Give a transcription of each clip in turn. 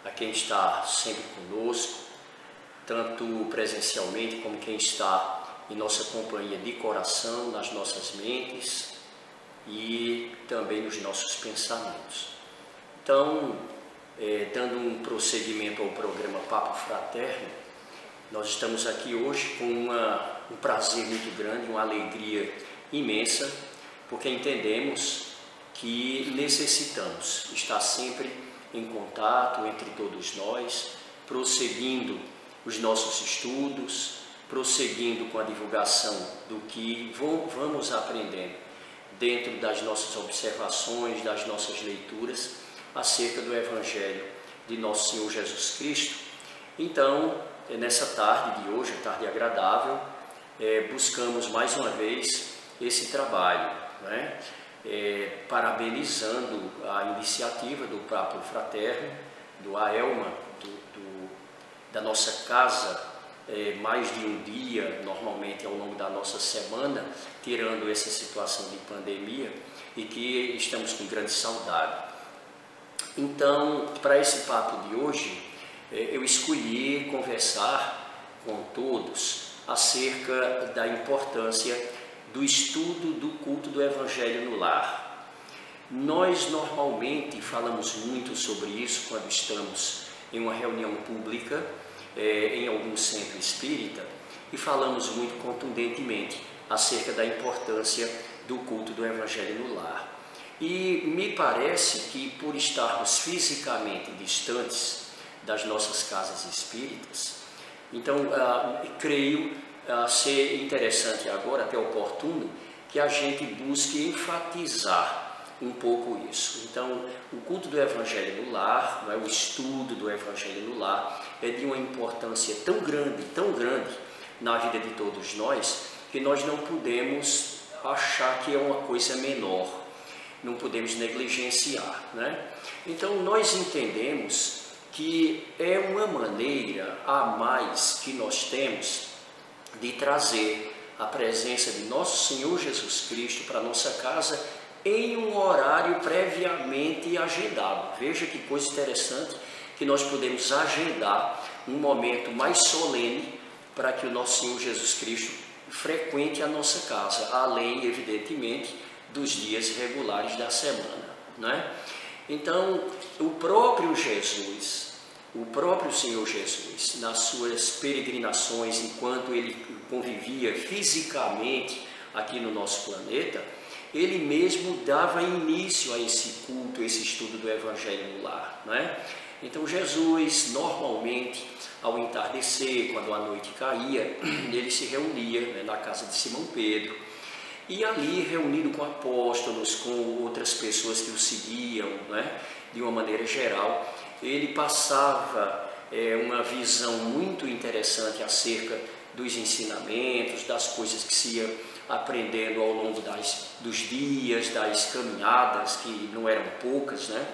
a quem está sempre conosco, tanto presencialmente como quem está em nossa companhia de coração, nas nossas mentes e também nos nossos pensamentos. Então, dando um prosseguimento ao programa Papo Fraterno, nós estamos aqui hoje com um prazer muito grande, uma alegria imensa, porque entendemos que necessitamos estar sempre em contato entre todos nós, prosseguindo os nossos estudos, prosseguindo com a divulgação do que vamos aprendendo dentro das nossas observações, das nossas leituras acerca do Evangelho de Nosso Senhor Jesus Cristo. Então, nessa tarde de hoje, tarde agradável, buscamos mais uma vez esse trabalho, né? Parabenizando a iniciativa do Papo Fraterno, do AELMA, da nossa casa, mais de um dia, normalmente ao longo da nossa semana, tirando essa situação de pandemia, e que estamos com grande saudade. Então, para esse papo de hoje, eu escolhi conversar com todos acerca da importância do estudo do culto do Evangelho no lar. Nós normalmente falamos muito sobre isso quando estamos em uma reunião pública, em algum centro espírita, e falamos muito contundentemente acerca da importância do culto do Evangelho no lar. E me parece que, por estarmos fisicamente distantes das nossas casas espíritas, então creio ser interessante agora, até oportuno, que a gente busque enfatizar um pouco isso. Então, o culto do Evangelho no lar, o estudo do Evangelho no lar, é de uma importância tão grande na vida de todos nós, que nós não podemos achar que é uma coisa menor, não podemos negligenciar, né? Então, nós entendemos que é uma maneira a mais que nós temos de trazer a presença de Nosso Senhor Jesus Cristo para a nossa casa em um horário previamente agendado. Veja que coisa interessante, que nós podemos agendar um momento mais solene para que o nosso Senhor Jesus Cristo frequente a nossa casa, além, evidentemente, dos dias regulares da semana, né? Então, o próprio Senhor Jesus, nas suas peregrinações, enquanto ele convivia fisicamente aqui no nosso planeta, ele mesmo dava início a esse culto, esse estudo do Evangelho no lar, né? Então Jesus, normalmente, ao entardecer, quando a noite caía, ele se reunia, né, na casa de Simão Pedro, e ali, reunido com apóstolos, com outras pessoas que o seguiam, né, de uma maneira geral, ele passava uma visão muito interessante acerca dos ensinamentos, das coisas que se ia aprendendo ao longo dos dias, das caminhadas, que não eram poucas, né?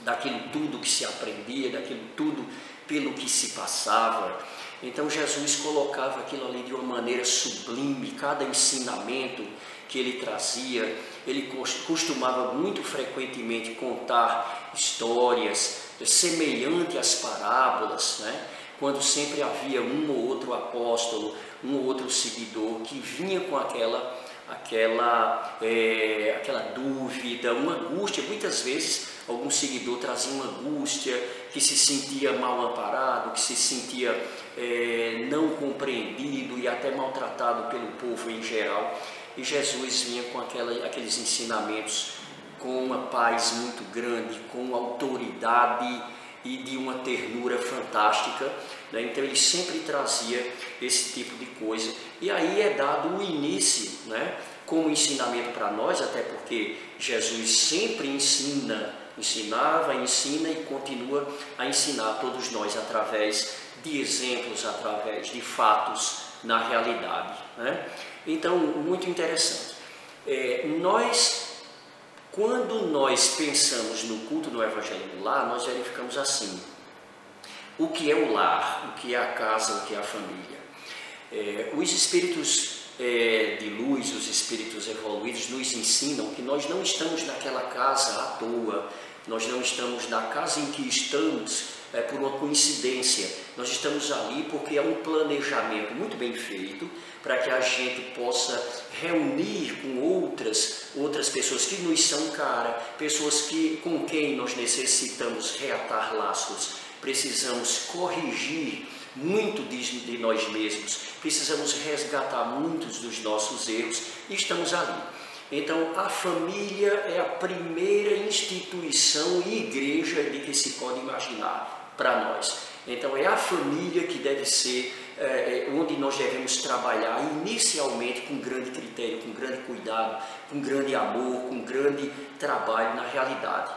Daquilo tudo que se aprendia, daquilo tudo pelo que se passava. Então Jesus colocava aquilo ali de uma maneira sublime, cada ensinamento que ele trazia, ele costumava muito frequentemente contar histórias semelhantes às parábolas, né? Quando sempre havia um ou outro apóstolo, um ou outro seguidor que vinha com aquela dúvida, uma angústia. Muitas vezes algum seguidor trazia uma angústia, que se sentia mal amparado, que se sentia não compreendido e até maltratado pelo povo em geral. E Jesus vinha com aqueles ensinamentos com uma paz muito grande, com autoridade e de uma ternura fantástica, né? Então ele sempre trazia esse tipo de coisa, e aí é dado o início, né, como ensinamento para nós, até porque Jesus sempre ensinava, ensina e continua a ensinar a todos nós através de exemplos, através de fatos na realidade, né? Então, muito interessante. Quando nós pensamos no culto do Evangelho no lar, nós verificamos assim: o que é o lar, o que é a casa, o que é a família. Os espíritos de luz, os espíritos evoluídos nos ensinam que nós não estamos naquela casa à toa, nós não estamos na casa em que estamos por uma coincidência. Nós estamos ali porque é um planejamento muito bem feito para que a gente possa reunir com outras pessoas que nos são caras, pessoas com quem nós necessitamos reatar laços, precisamos corrigir muito de nós mesmos, precisamos resgatar muitos dos nossos erros e estamos ali. Então, a família é a primeira instituição e igreja de que se pode imaginar para nós. Então, é a família que deve ser onde nós devemos trabalhar inicialmente com grande critério, com grande cuidado, com grande amor, com grande trabalho na realidade.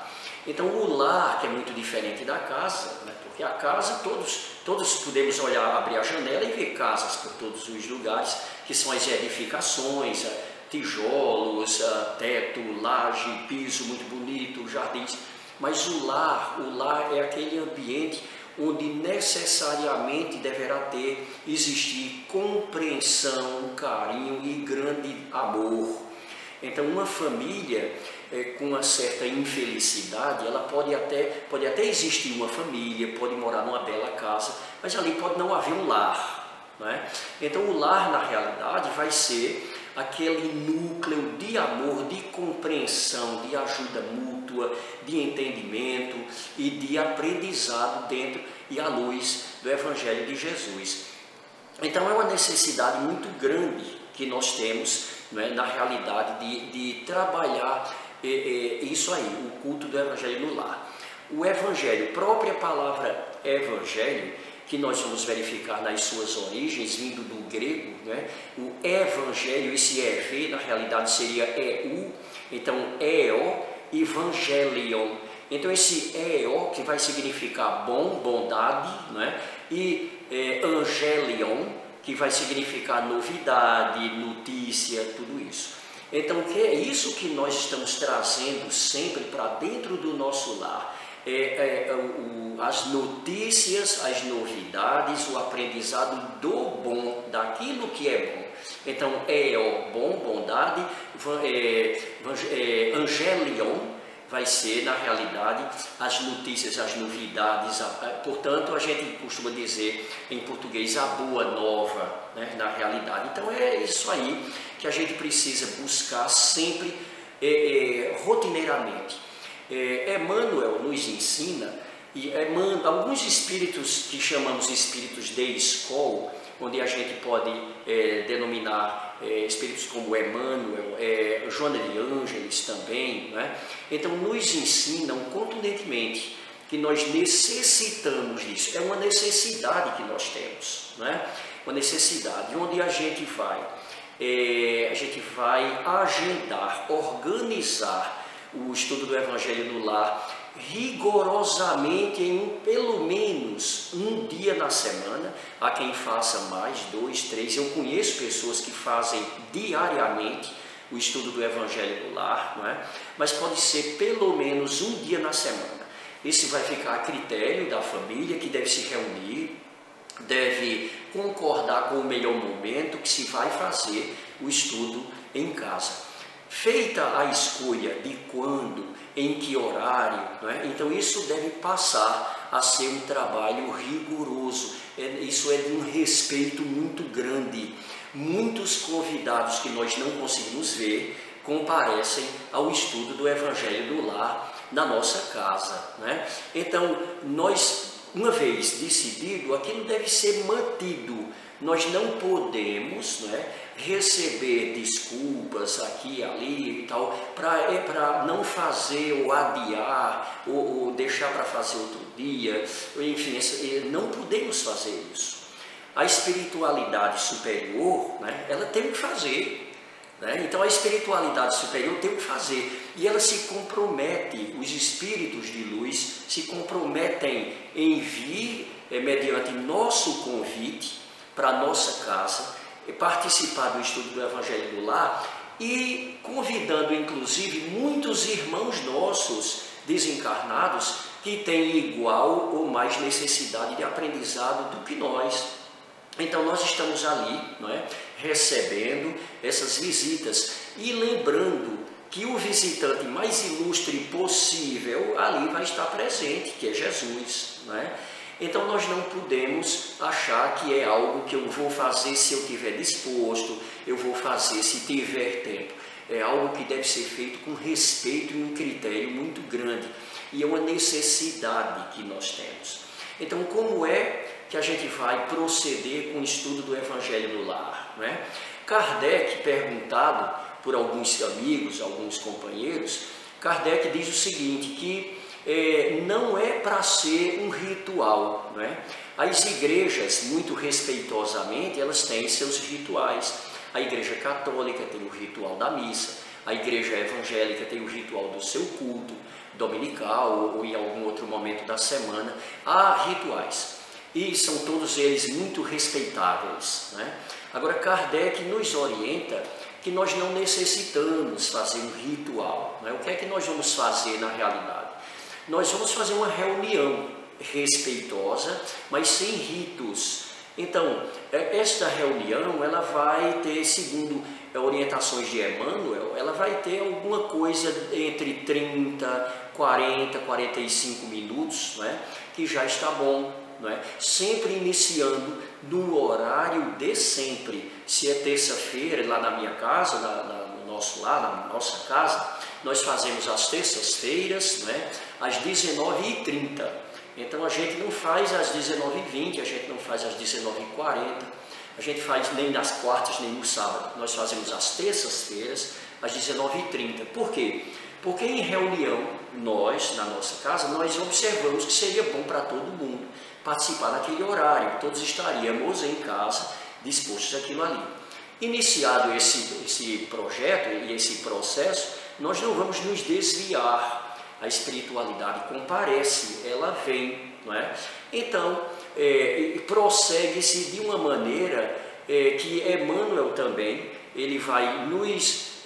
Então, o lar, que é muito diferente da casa, né? Porque a casa, todos podemos olhar, abrir a janela e ver casas por todos os lugares, que são as edificações, tijolos, teto, laje, piso muito bonito, jardins. Mas o lar é aquele ambiente onde necessariamente deverá existir compreensão, carinho e grande amor. Então, uma família com uma certa infelicidade, ela pode até existir uma família, pode morar numa bela casa, mas ali pode não haver um lar, não é? Então, o lar, na realidade, vai ser aquele núcleo de amor, de compreensão, de ajuda mútua, de entendimento e de aprendizado dentro e à luz do Evangelho de Jesus. Então, é uma necessidade muito grande que nós temos, não é, na realidade, de trabalhar isso aí, o culto do Evangelho no lar. O Evangelho, a própria palavra Evangelho, que nós vamos verificar nas suas origens, vindo do grego, né? O Evangelho, esse EV, na realidade seria EU, então EO, Evangelion. Então esse EO, que vai significar bom, bondade, né? E Angelion, que vai significar novidade, notícia, tudo isso. Então, que é isso que nós estamos trazendo sempre para dentro do nosso lar. As notícias, as novidades, o aprendizado do bom, daquilo que é bom. Então, bom, bondade, Angelion vai ser, na realidade, as notícias, as novidades. Portanto, a gente costuma dizer em português a boa nova, né, na realidade. Então, é isso aí que a gente precisa buscar sempre, rotineiramente. Emmanuel nos ensina, alguns espíritos que chamamos espíritos de escola, onde a gente pode denominar espíritos como Emmanuel, Joana de Ângeles também, né? Então nos ensinam contundentemente que nós necessitamos disso, é uma necessidade que nós temos, né? Uma necessidade onde a gente vai agendar, organizar o estudo do Evangelho no lar rigorosamente em pelo menos um dia na semana. Há quem faça mais, 2, 3. Eu conheço pessoas que fazem diariamente o estudo do Evangelho no lar, não é? Mas pode ser pelo menos um dia na semana. Esse vai ficar a critério da família, que deve se reunir, deve concordar com o melhor momento que se vai fazer o estudo em casa. Feita a escolha de quando, em que horário, não é? Então isso deve passar a ser um trabalho rigoroso. Isso é de um respeito muito grande. Muitos convidados que nós não conseguimos ver comparecem ao estudo do Evangelho do lar na nossa casa, né? Então nós, uma vez decidido, aquilo deve ser mantido. Nós não podemos, né, receber desculpas aqui e ali e tal, para não fazer ou adiar ou deixar para fazer outro dia, enfim, não podemos fazer isso. A espiritualidade superior, né, ela tem que fazer. Né? Então a espiritualidade superior tem que fazer e ela se compromete, os espíritos de luz se comprometem em vir mediante nosso convite para a nossa casa, participar do estudo do Evangelho do lar e convidando inclusive muitos irmãos nossos desencarnados que têm igual ou mais necessidade de aprendizado do que nós. Então nós estamos ali, não é, recebendo essas visitas e lembrando que o visitante mais ilustre possível ali vai estar presente, que é Jesus, né? Então nós não podemos achar que é algo que eu vou fazer se eu estiver disposto, eu vou fazer se tiver tempo. É algo que deve ser feito com respeito e um critério muito grande, e é uma necessidade que nós temos. Então, como é que a gente vai proceder com o estudo do Evangelho no lar, né? Kardec, perguntado por alguns amigos, alguns companheiros, Kardec diz o seguinte, que não é para ser um ritual, né? As igrejas, muito respeitosamente, elas têm seus rituais. A Igreja Católica tem o ritual da missa, a Igreja Evangélica tem o ritual do seu culto dominical ou em algum outro momento da semana. Há rituais e são todos eles muito respeitáveis, né? Agora, Kardec nos orienta que nós não necessitamos fazer um ritual, né? O que é que nós vamos fazer na realidade? Nós vamos fazer uma reunião respeitosa, mas sem ritos. Então, esta reunião, ela vai ter, segundo orientações de Emmanuel, ela vai ter alguma coisa entre 30, 40, 45 minutos, né? Que já está bom, né? Sempre iniciando no horário de sempre. Se é terça-feira, lá na minha casa, no nosso lar, na nossa casa, nós fazemos às terças-feiras, né? Às 19h30. Então a gente não faz às 19h20, a gente não faz às 19h40, a gente faz nem nas quartas nem no sábado. Nós fazemos às terças-feiras, às 19h30. Por quê? Porque em reunião, nós, na nossa casa, nós observamos que seria bom para todo mundo participar naquele horário. Todos estaríamos em casa, dispostos àquilo ali. Iniciado esse projeto e esse processo, nós não vamos nos desviar. A espiritualidade comparece, ela vem, não é? Então, prossegue-se de uma maneira que Emmanuel também, ele vai nos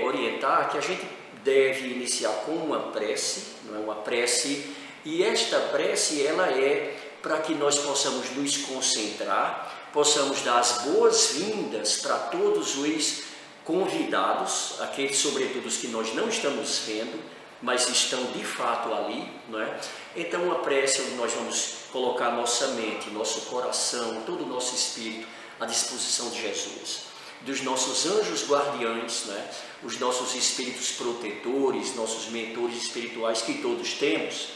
orientar que a gente deve iniciar com uma prece, não é? Uma prece, e esta prece, ela é para que nós possamos nos concentrar, possamos dar as boas-vindas para todos os convidados, aqueles sobretudo os que nós não estamos vendo, mas estão de fato ali, não é? Então, uma prece onde nós vamos colocar nossa mente, nosso coração, todo o nosso espírito à disposição de Jesus, dos nossos anjos guardiães, não é? Os nossos espíritos protetores, nossos mentores espirituais que todos temos.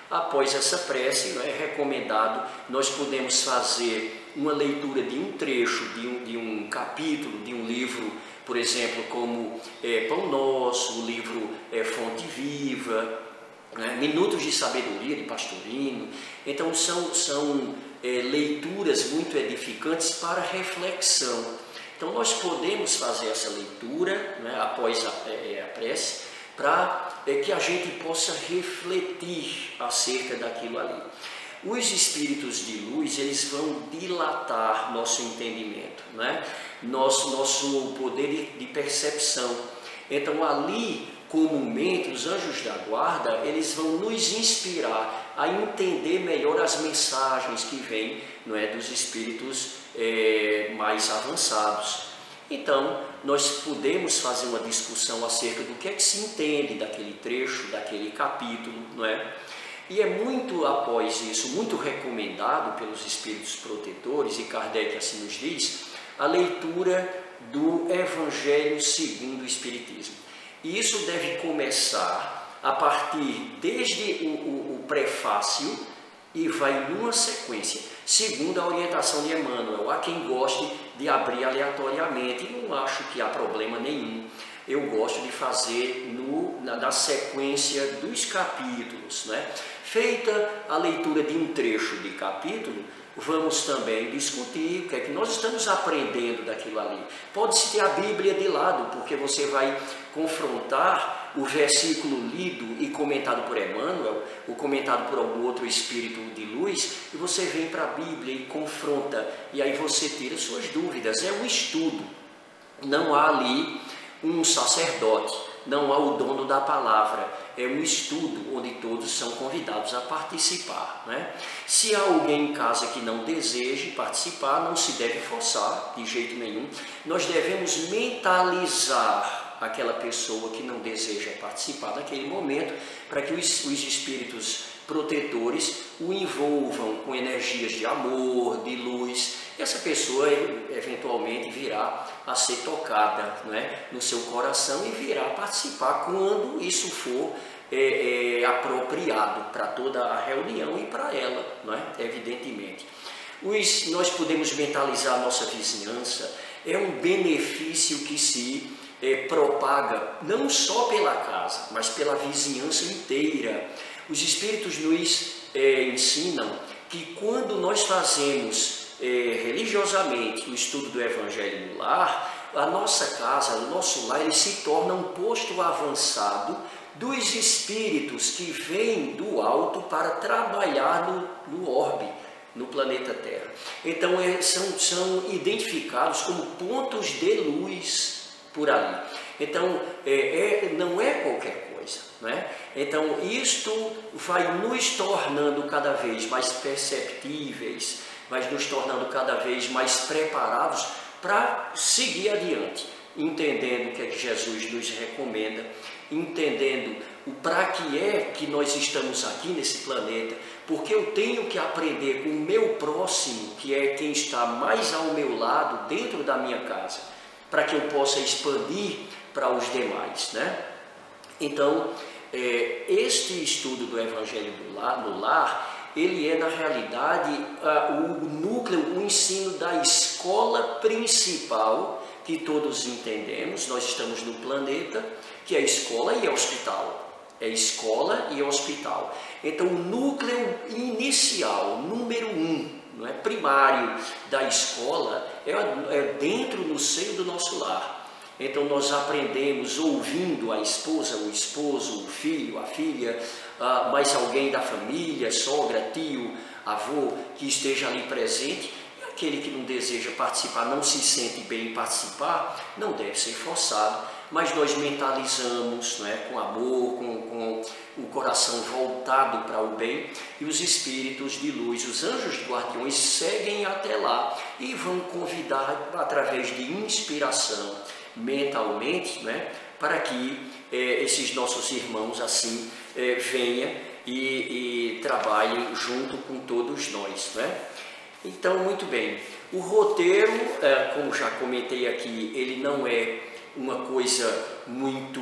Após essa prece, não é recomendado, nós podemos fazer uma leitura de um trecho, de um capítulo, de um livro, por exemplo, como Pão Nosso, o livro Fonte Viva, né? Minutos de Sabedoria, de Pastorino. Então, são leituras muito edificantes para reflexão. Então, nós podemos fazer essa leitura, né, após a prece, para que a gente possa refletir acerca daquilo ali. Os espíritos de luz, eles vão dilatar nosso entendimento, né? Nosso poder de percepção. Então, ali, comumente, os anjos da guarda, eles vão nos inspirar a entender melhor as mensagens que vêm, não é, dos espíritos mais avançados. Então, nós podemos fazer uma discussão acerca do que é que se entende daquele trecho, daquele capítulo, não é? E é muito após isso, muito recomendado pelos espíritos protetores, e Kardec assim nos diz, a leitura do Evangelho segundo o Espiritismo. E isso deve começar a partir desde o prefácio e vai numa sequência, segundo a orientação de Emmanuel. Há quem goste de abrir aleatoriamente, e não acho que há problema nenhum. Eu gosto de fazer na sequência dos capítulos, né? Feita a leitura de um trecho de capítulo, vamos também discutir o que é que nós estamos aprendendo daquilo ali. Pode-se ter a Bíblia de lado, porque você vai confrontar o versículo lido e comentado por Emmanuel, ou comentado por algum outro espírito de luz, e você vem para a Bíblia e confronta, e aí você tira suas dúvidas. É um estudo, não há ali um sacerdote, não há o dono da palavra, é um estudo onde todos são convidados a participar, né? Se há alguém em casa que não deseje participar, não se deve forçar de jeito nenhum. Nós devemos mentalizar aquela pessoa que não deseja participar daquele momento, para que os espíritos protetores o envolvam com energias de amor, de luz. E essa pessoa eventualmente virá a ser tocada, não é, no seu coração e virá a participar quando isso for apropriado para toda a reunião e para ela, não é? Evidentemente. Nós podemos mentalizar a nossa vizinhança, é um benefício que se propaga não só pela casa, mas pela vizinhança inteira. Os Espíritos nos ensinam que quando nós fazemos religiosamente o estudo do Evangelho no lar, a nossa casa, o nosso lar, ele se torna um posto avançado dos espíritos que vêm do alto para trabalhar no orbe, no planeta Terra. Então são identificados como pontos de luz por ali. Então não é qualquer coisa, né? Então isto vai nos tornando cada vez mais perceptíveis, vai nos tornando cada vez mais preparados para seguir adiante, entendendo o que é que Jesus nos recomenda, entendendo o para que nós estamos aqui nesse planeta, porque eu tenho que aprender com o meu próximo, que é quem está mais ao meu lado, dentro da minha casa, para que eu possa expandir para os demais, né? Então, este estudo do Evangelho no lar, ele é na realidade o núcleo, o ensino da escola principal que todos entendemos. Nós estamos no planeta, que é escola e é hospital. É escola e é hospital. Então, o núcleo inicial, número 1, não é, primário da escola, é dentro, no seio do nosso lar. Então, nós aprendemos ouvindo a esposa, o esposo, o filho, a filha, mais alguém da família, sogra, tio, avô, que esteja ali presente. E aquele que não deseja participar, não se sente bem em participar, não deve ser forçado. Mas nós mentalizamos, né, com amor, com o coração voltado para o bem, e os espíritos de luz, os anjos guardiões, seguem até lá e vão convidar através de inspiração mentalmente, né, para que esses nossos irmãos assim venham e trabalhem junto com todos nós, né? Então, muito bem, o roteiro, como já comentei aqui, ele não é uma coisa muito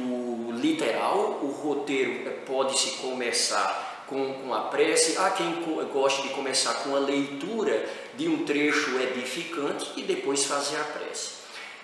literal. O roteiro pode-se começar com a prece. Há quem goste de começar com a leitura de um trecho edificante e depois fazer a prece.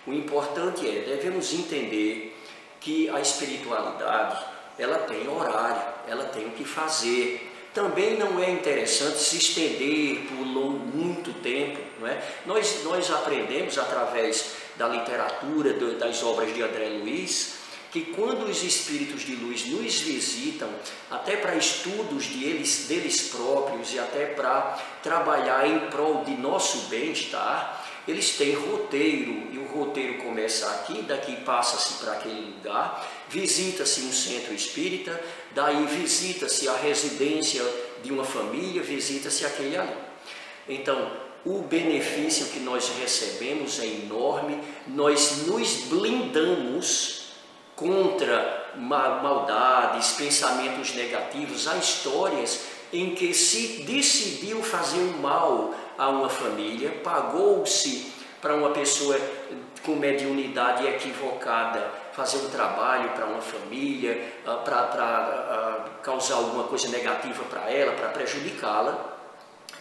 O importante devemos entender que a espiritualidade, ela tem horário, ela tem o que fazer. Também não é interessante se estender por muito tempo, não é? Nós aprendemos através da literatura, das obras de André Luiz, que quando os espíritos de luz nos visitam, até para estudos deles próprios e até para trabalhar em prol de nosso bem-estar, eles têm roteiro, e o roteiro começa aqui, daqui passa-se para aquele lugar, visita-se um centro espírita, daí visita-se a residência de uma família, visita-se aquele ali. Então, o benefício que nós recebemos é enorme, nós nos blindamos contra maldades, pensamentos negativos, há histórias em que se decidiu fazer um mal a uma família, pagou-se para uma pessoa com mediunidade equivocada fazer um trabalho para uma família, para causar alguma coisa negativa para ela, para prejudicá-la.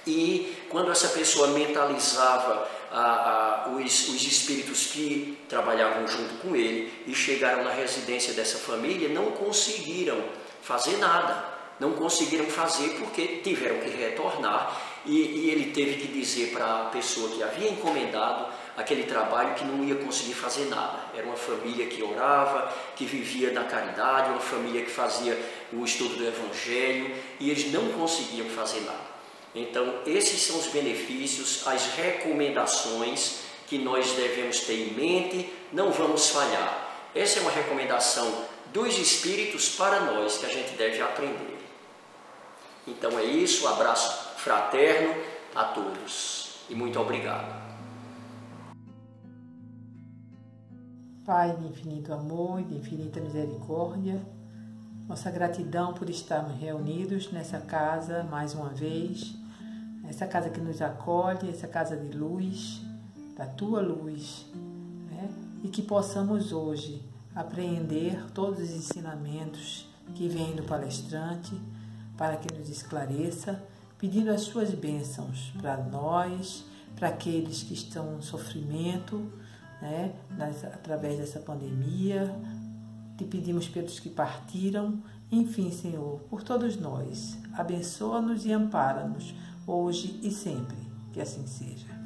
E quando essa pessoa mentalizava os espíritos que trabalhavam junto com ele e chegaram na residência dessa família, não conseguiram fazer nada, não conseguiram fazer porque tiveram que retornar e ele teve que dizer para a pessoa que havia encomendado aquele trabalho que não ia conseguir fazer nada. Era uma família que orava, que vivia na caridade, uma família que fazia o estudo do Evangelho e eles não conseguiam fazer nada. Então, esses são os benefícios, as recomendações que nós devemos ter em mente, não vamos falhar. Essa é uma recomendação dos espíritos para nós que a gente deve aprender. Então é isso, um abraço fraterno a todos e muito obrigado. Pai de infinito amor e de infinita misericórdia, nossa gratidão por estarmos reunidos nessa casa mais uma vez, essa casa que nos acolhe, essa casa de luz, da Tua luz, né? E que possamos hoje apreender todos os ensinamentos que vêm do palestrante para que nos esclareça, pedindo as Suas bênçãos para nós, para aqueles que estão em sofrimento, né, através dessa pandemia. Te pedimos pelos que partiram, enfim, Senhor, por todos nós. Abençoa-nos e ampara-nos, hoje e sempre. Que assim seja.